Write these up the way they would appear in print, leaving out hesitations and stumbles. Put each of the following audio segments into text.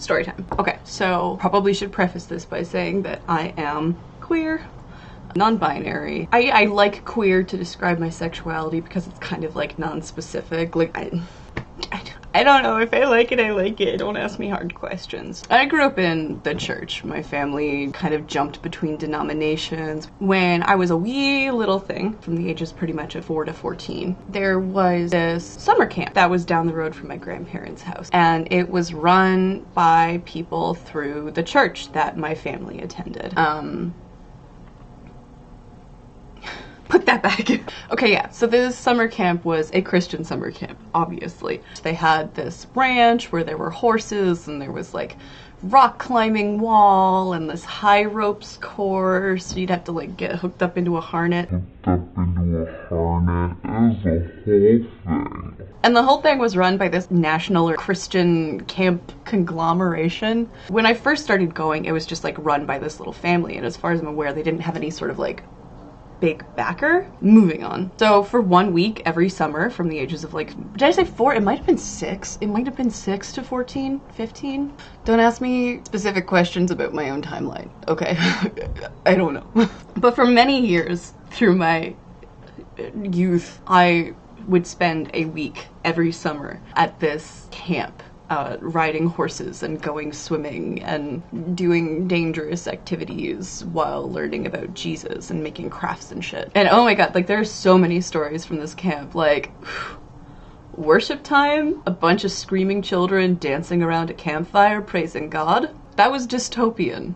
Story time. Okay, so probably should preface this by saying that I am queer, non-binary. I like queer to describe my sexuality because it's kind of like non-specific. Like I don't know, if I like it, I like it. Don't ask me hard questions. I grew up in the church. My family kind of jumped between denominations. When I was a wee little thing, from the ages pretty much of 4 to 14, there was this summer camp that was down the road from my grandparents' house. And it was run by people through the church that my family attended. Put that back. Okay, yeah, so this summer camp was a Christian summer camp, obviously. They had this ranch where there were horses and there was like rock climbing wall and this high ropes course. You'd have to like get hooked up into a harness. And the whole thing was run by this national or Christian camp conglomeration. When I first started going, it was just like run by this little family, and as far as I'm aware, they didn't have any sort of like big backer. Moving on. So for 1 week every summer from the ages of like, did I say 4? It might have been 6. It might have been 6 to 14, 15. Don't ask me specific questions about my own timeline, okay? I don't know. But for many years through my youth, I would spend a week every summer at this camp. Riding horses and going swimming and doing dangerous activities while learning about Jesus and making crafts and shit. And oh my god, like there's so many stories from this camp. Like, worship time, a bunch of screaming children dancing around a campfire praising God. That was dystopian.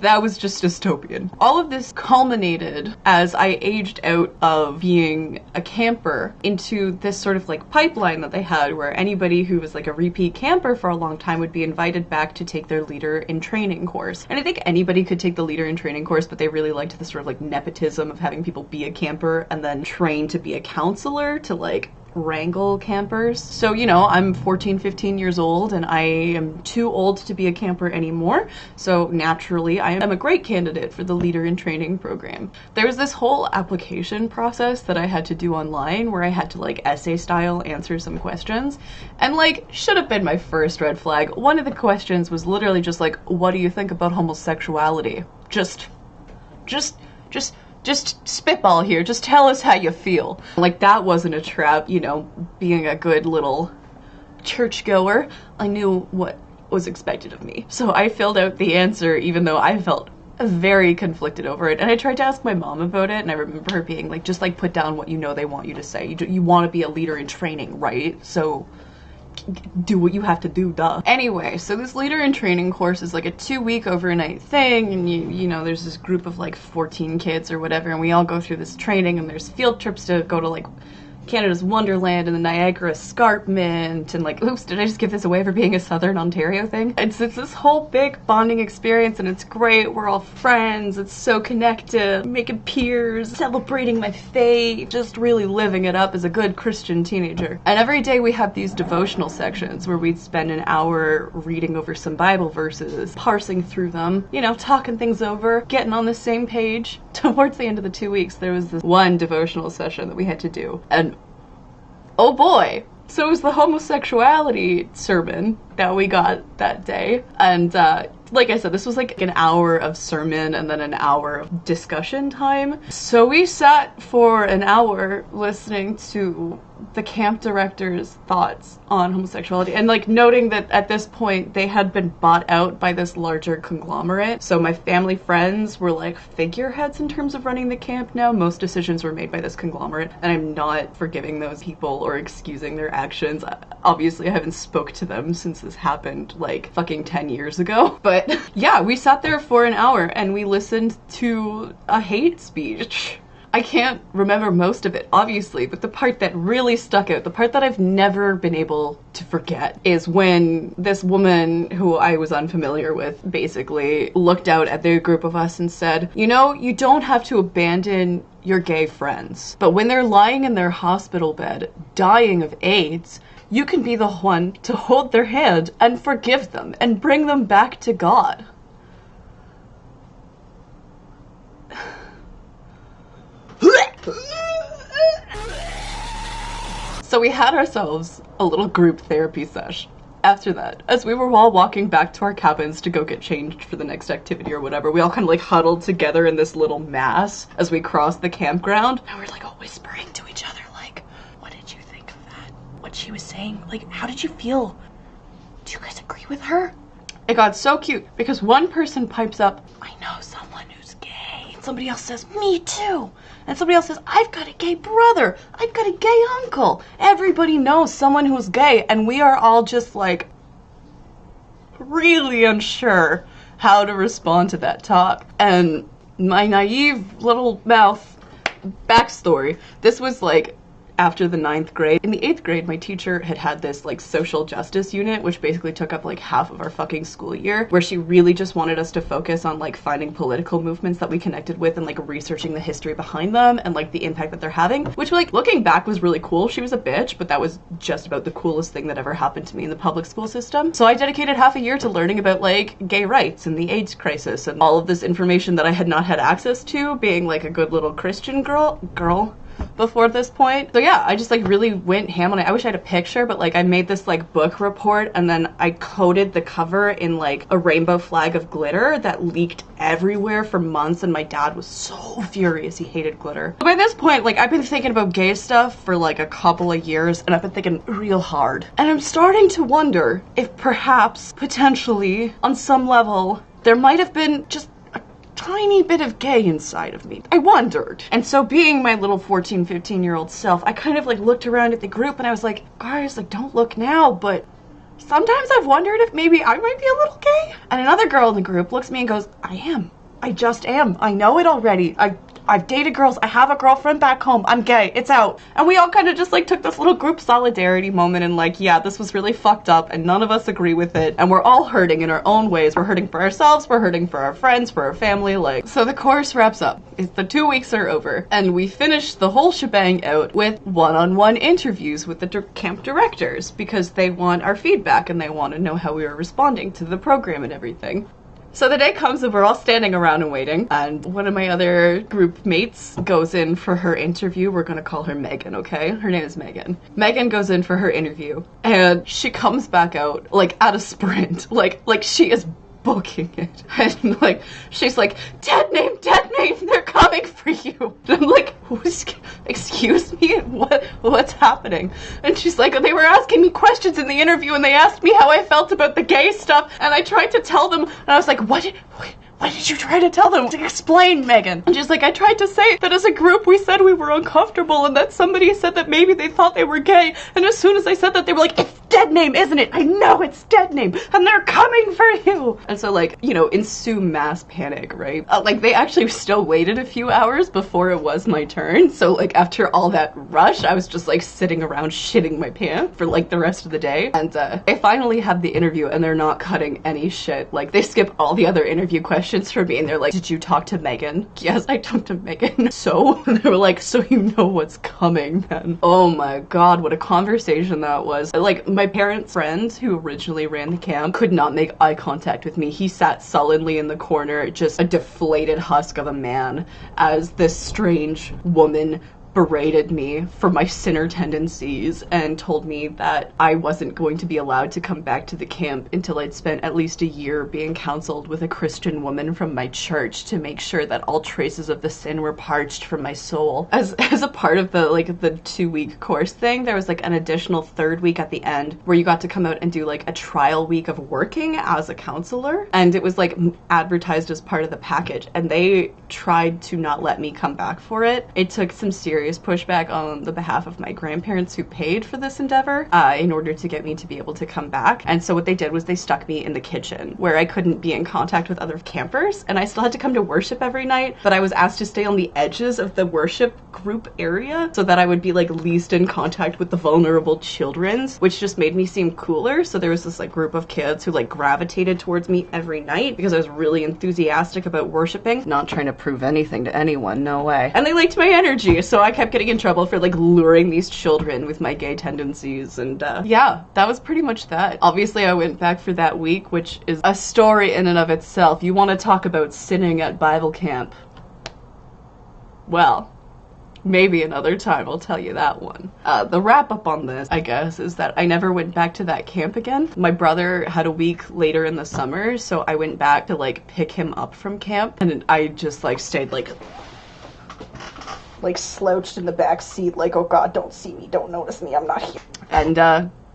That was just dystopian. All of this culminated as I aged out of being a camper into this sort of like pipeline that they had where anybody who was like a repeat camper for a long time would be invited back to take their leader in training course. And I think anybody could take the leader in training course, but they really liked the sort of like nepotism of having people be a camper and then train to be a counselor to like wrangle campers. So, you know, I'm 14, 15 years old and I am too old to be a camper anymore. So naturally, I am a great candidate for the leader in training program. There was this whole application process that I had to do online where I had to like essay style answer some questions, and like should have been my first red flag. One of the questions was literally just like, what do you think about homosexuality? Just spitball here, just tell us how you feel. Like that wasn't a trap, you know, being a good little churchgoer, I knew what was expected of me. So I filled out the answer even though I felt very conflicted over it, and I tried to ask my mom about it, and I remember her being like, just like put down what you know they want you to say. You want to be a leader in training, right? So do what you have to do, duh. Anyway, so this leader in training course is like a 2-week overnight thing, and you know, there's this group of like 14 kids or whatever, and we all go through this training, and there's field trips to go to like Canada's Wonderland and the Niagara Escarpment, and like, oops, did I just give this away for being a Southern Ontario thing? It's this whole big bonding experience, and it's great. We're all friends. It's so connected, making peers, celebrating my faith, just really living it up as a good Christian teenager. And every day we have these devotional sections where we'd spend an hour reading over some Bible verses, parsing through them, you know, talking things over, getting on the same page. Towards the end of the 2 weeks, there was this one devotional session that we had to do, and oh boy, so it was the homosexuality sermon that we got that day. And like I said, this was like an hour of sermon and then an hour of discussion time. So we sat for an hour listening to the camp director's thoughts on homosexuality, and like noting that at this point they had been bought out by this larger conglomerate. So my family friends were like figureheads in terms of running the camp now. Most decisions were made by this conglomerate, and I'm not forgiving those people or excusing their actions. Obviously I haven't spoke to them since this happened like fucking 10 years ago. But yeah, we sat there for an hour and we listened to a hate speech. I can't remember most of it, obviously, but the part that really stuck out, the part that I've never been able to forget, is when this woman who I was unfamiliar with basically looked out at the group of us and said, you know, you don't have to abandon your gay friends, but when they're lying in their hospital bed, dying of AIDS, you can be the one to hold their hand and forgive them and bring them back to God. So we had ourselves a little group therapy sesh, After that, as we were all walking back to our cabins to go get changed for the next activity or whatever, we all kind of like huddled together in this little mass as we crossed the campground. And we're like all whispering to each other, like, what did you think of that? What she was saying? Like, how did you feel? Do you guys agree with her? It got so cute because one person pipes up, I know someone who's gay. And somebody else says, me too. And somebody else says, I've got a gay brother. I've got a gay uncle. Everybody knows someone who's gay. And we are all just like really unsure how to respond to that talk. And my naive little mouth backstory, this was like after the 9th grade. In the 8th grade, my teacher had this like social justice unit, which basically took up like half of our fucking school year, where she really just wanted us to focus on like finding political movements that we connected with and like researching the history behind them and like the impact that they're having, which like looking back was really cool. She was a bitch, but that was just about the coolest thing that ever happened to me in the public school system. So I dedicated half a year to learning about like gay rights and the AIDS crisis and all of this information that I had not had access to, being like a good little Christian girl before this point. So yeah, I just like really went ham on it. I wish I had a picture, but like I made this like book report and then I coated the cover in like a rainbow flag of glitter that leaked everywhere for months, and my dad was so furious. He hated glitter. By this point, like I've been thinking about gay stuff for like a couple of years, and I've been thinking real hard. And I'm starting to wonder if perhaps, potentially, on some level, there might have been just tiny bit of gay inside of me. I wondered. And so being my little 14, 15-year-old self, I kind of like looked around at the group and I was like, guys, like don't look now, but sometimes I've wondered if maybe I might be a little gay. And another girl in the group looks at me and goes, I am. I just am. I know it already. I've dated girls. I have a girlfriend back home. I'm gay. It's out. And we all kind of just like took this little group solidarity moment and like, yeah, this was really fucked up and none of us agree with it. And we're all hurting in our own ways. We're hurting for ourselves. We're hurting for our friends, for our family. Like, so the course wraps up. The 2 weeks are over and we finished the whole shebang out with one-on-one interviews with the camp directors because they want our feedback and they want to know how we were responding to the program and everything. So the day comes and we're all standing around and waiting, and one of my other group mates goes in for her interview. We're gonna call her Megan, okay? Her name is Megan. Megan goes in for her interview and she comes back out like at a sprint, like she is booking it. And like she's like, dead name, they're coming for you. And I'm like, excuse me, what's happening? And she's like, they were asking me questions in the interview and they asked me how I felt about the gay stuff and I tried to tell them, and I was like, what did you try to tell them? To explain, Megan. And she's like, I tried to say that as a group we said we were uncomfortable and that somebody said that maybe they thought they were gay, and as soon as I said that they were like, it's dead name, isn't it? I know it's dead name and they're coming for you. And so like, you know, ensue mass panic, right? Like they actually still waited a few hours before it was my turn. So like after all that rush, I was just like sitting around shitting my pants for like the rest of the day. And I finally had the interview and they're not cutting any shit. Like they skip all the other interview questions for me and they're like, did you talk to Megan? Yes, I talked to Megan. So they were like, so you know what's coming then. Oh my god, what a conversation that was. Like my parents' friend who originally ran the camp could not make eye contact with me. He sat sullenly in the corner, just a deflated husk of a man, as this strange woman berated me for my sinner tendencies and told me that I wasn't going to be allowed to come back to the camp until I'd spent at least a year being counseled with a Christian woman from my church to make sure that all traces of the sin were parched from my soul. As a part of the 2-week course thing, there was like an additional 3rd week at the end where you got to come out and do like a trial week of working as a counselor, and it was like advertised as part of the package, and they tried to not let me come back for it. It took some serious pushback on the behalf of my grandparents who paid for this endeavor in order to get me to be able to come back. And so what they did was they stuck me in the kitchen where I couldn't be in contact with other campers, and I still had to come to worship every night, but I was asked to stay on the edges of the worship group area so that I would be like least in contact with the vulnerable children's, which just made me seem cooler. So there was this like group of kids who like gravitated towards me every night because I was really enthusiastic about worshiping, not trying to prove anything to anyone, no way. And they liked my energy, so I kept getting in trouble for like luring these children with my gay tendencies. And yeah, that was pretty much that. Obviously I went back for that week, which is a story in and of itself. You want to talk about sinning at Bible camp? Well, maybe another time I'll tell you that one. The wrap up on this, I guess, is that I never went back to that camp again. My brother had a week later in the summer, so I went back to like pick him up from camp, and I just like stayed like slouched in the back seat, like, oh god, don't see me, don't notice me, I'm not here. And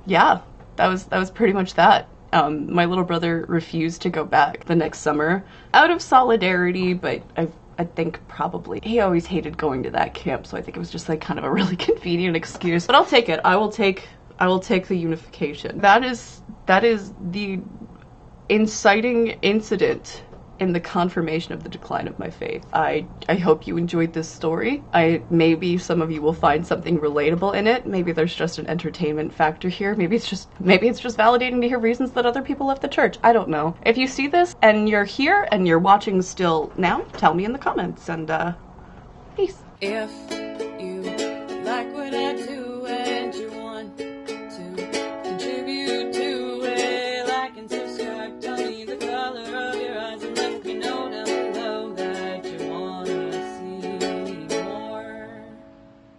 yeah, that was pretty much that. My little brother refused to go back the next summer out of solidarity, but I think probably he always hated going to that camp, so I think it was just like kind of a really convenient excuse. But I'll take it. I will take the unification. That is the inciting incident in the confirmation of the decline of my faith. I hope you enjoyed this story. Maybe some of you will find something relatable in it. Maybe there's just an entertainment factor here. Maybe it's just validating to hear reasons that other people left the church. I don't know. If you see this and you're here and you're watching still now, tell me in the comments, and peace. If